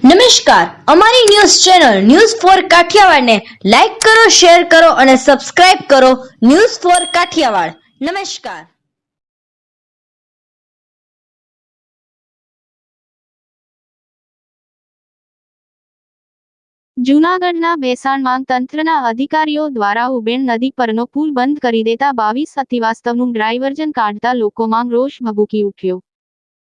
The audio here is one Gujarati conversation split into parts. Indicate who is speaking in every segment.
Speaker 1: નમસ્કાર, અમારી ન્યૂઝ ચેનલ ન્યૂઝ ફોર કાઠિયાવાડને લાઈક કરો, શેર કરો અને સબસ્ક્રાઇબ કરો. News for Kathiawad. નમસ્કાર.
Speaker 2: જૂનાગઢના ભેસાણમાં તંત્રના અધિકારીઓ દ્વારા ઉબેણ નદી પરનો પુલ બંધ કરી દેતા 22 અતિવાસ્તવનું ડાયવર્ઝન કાઢતા લોકોમાં રોષ ભભૂકી ઉઠ્યો.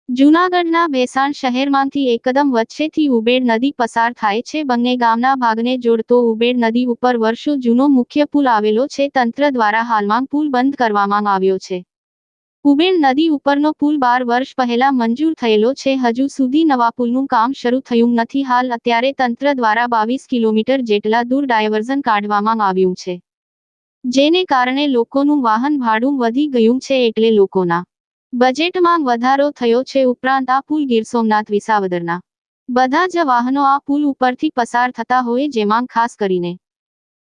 Speaker 2: જૂનાગઢના ભેસાણ શહેરમાંથી એકદમ વચ્ચેથી ઉબેણ નદી પસાર થાય છે. બંને ગામના ભાગને જોડતો ઉબેણ નદી ઉપર વર્ષો જૂનો મુખ્ય પુલ આવેલો છે. તંત્ર દ્વારા હાલમાં પુલ બંધ કરવામાં આવ્યો છે. ઉબેણ નદી ઉપરનો પુલ 12 વર્ષ પહેલા મંજૂર થયેલો છે. હજુ સુધી નવા પુલનું કામ શરૂ થયું નથી. હાલ અત્યારે તંત્ર દ્વારા 22 કિલોમીટર જેટલા દૂર ડાયવર્ઝન કાઢવામાં આવ્યું છે, જેને કારણે લોકોનું વાહન ભાડું વધી ગયું છે, એટલે લોકોના બજેટમાં વધારો થયો છે. ઉપરાંત આ પુલ ગીર સોમનાથ વિસાવદરના બધા જ વાહનો આ પુલ ઉપરથી પસાર થતા હોય, જેમાં ખાસ કરીને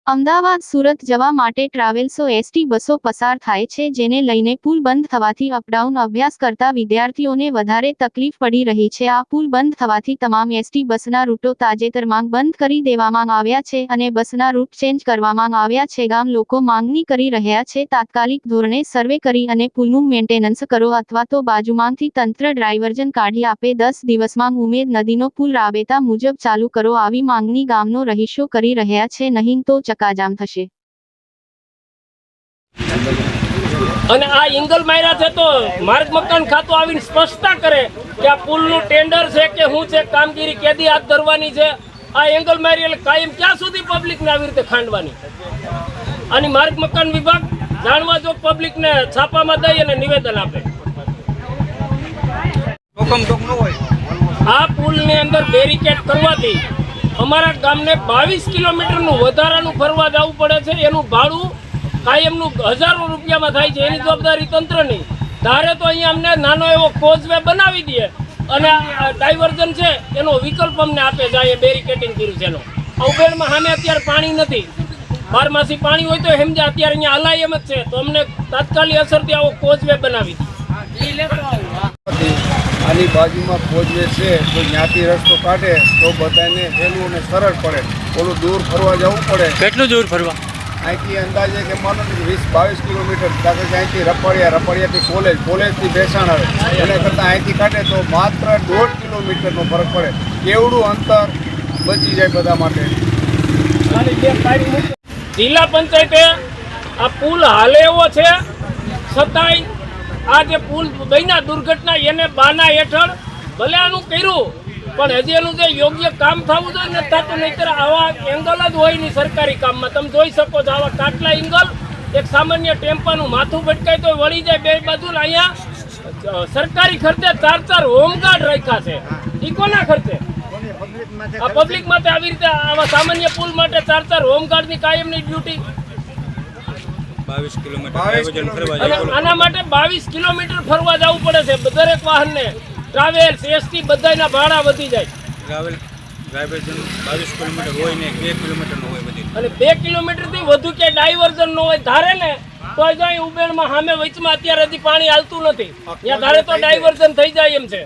Speaker 2: અમદાવાદ સુરત જવા માટે ટ્રાવેલ્સો એસટી બસો પસાર થાય છે, જેને લઈને પુલ બંધ થવાથી અપડાઉન અભ્યાસ કરતા વિદ્યાર્થીઓને વધારે તકલીફ પડી રહી છે. આ પુલ બંધ થવાથી તમામ એસટી બસના રૂટો તાજેતરમાં બંધ કરી દેવામાં આવ્યા છે અને બસના રૂટ ચેન્જ કરવામાં આવ્યા છે. ગામ લોકો માંગણી કરી રહ્યા છે, તાત્કાલિક ધોરણે સર્વે કરી અને પુલનું મેન્ટેનન્સ કરો અથવા તો બાજુમાંથી તંત્ર ડાયવર્ઝન કાઢી આપે. 10 દિવસમાં ઉમેદ નદીનો પુલ રાબેતા મુજબ ચાલુ કરો, આવી માંગણી ગામનો રહીશો કરી રહ્યા છે. નહીં તો કાજામ થશે.
Speaker 3: અને આ એંગલ માર્યા છે તો માર્ગ મકાન ખાતું આવીને સ્પષ્ટતા કરે કે આ પુલનું ટેન્ડર છે કે શું છે, કામગીરી કેદી હાથ ધરવાની છે. આ એંગલ મારી એટલે કાયમ ક્યાં સુધી પબ્લિકને આવી રીતે ખાંડવાની? આની માર્ગ મકાન વિભાગ જાણવા જો પબ્લિકને છાપામાં દઈ અને નિવેદન આપે. આ પુલની અંદર બેરિકેડ કરવાથી અમારા ગામને 22 કિલોમીટરનું વધારાનું ફરવા જવું પડે છે. એનું ભાડું કાયમનું હજારો રૂપિયામાં થાય છે. એની જવાબદારી તંત્રની. ધારે તો અહીંયા અમને નાનો એવો કોઝવે બનાવી દે અને ડાયવર્ઝન છે એનો વિકલ્પ અમને આપે જાય. બેરિકેટિંગ કર્યું છે એનો. ઉબેણમાં સામે અત્યારે પાણી નથી, 12માસી પાણી હોય તો સમજ્યા અત્યારે અહીંયા હલાય એમ જ છે, તો અમને તાત્કાલિક અસરથી આવો કોઝવે બનાવી
Speaker 4: આની બાજુમાં કોઝવે છે તો ત્યાંથી રસ્તો કાઢે તો બધાને સહેલું અને સરળ પડે. ઓલું દૂર ફરવા જવું પડે. કેટલું દૂર ફરવા? અહીંથી અંદાજે કે માનો કે 20-22 કિલોમીટર. કારણ કે અહીંથી રપડિયાથી કોલેજથી ભેસાણ આવે, એના કરતાં અહીંથી કાઢે તો માત્ર 1.5 કિલોમીટરનો ફરક પડે. કેવડું અંતર બચી જાય બધા માટે.
Speaker 3: જિલ્લા પંચાયતે આ પુલ હાલે એવો છે, છતાંય આ જે પુલ બન્યા દુર્ઘટના એને બાના હેઠળ ભલે આનું કર્યું, પણ હજી એનું જે યોગ્ય કામ થવું જોઈએ ને થતું. નહીંતર આવા એંગલ જ હોય નહીં સરકારી કામમાં. તમે જોઈ શકો છો આવા કાટલા એંગલ એક સામાન્ય ટેમ્પાનું માથું ભટકાય તો વળી જાય બે બાજુ. અહીંયા સરકારી ખર્ચે 4 હોમગાર્ડ રાખ્યા છે. એ કોના ખર્ચે? આ પબ્લિક માટે આવી રીતે આવા સામાન્ય પુલ માટે 4 હોમગાર્ડની કાયમની ડ્યુટી.
Speaker 5: 22 કિલોમીટર
Speaker 3: આના માટે 22 કિલોમીટર ફરવા જવું પડે છે. દરેક વાહનને ટ્રાવેલ્સ એસટી બધાના ભાડા વધી જાય.
Speaker 5: ડાયવર્ઝન 22 કિલોમીટર હોય ને 2 કિલોમીટર નો હોય બધી.
Speaker 3: અને 2 કિલોમીટર થી વધુ કે ડાયવર્ઝન નો હોય ધારે ને તો જાય ઉબેણમાં સામે વચમાં અત્યારે હજી પાણી હાલતું નથી. ત્યાં ધારે તો ડાયવર્ઝન થઈ જાય એમ છે.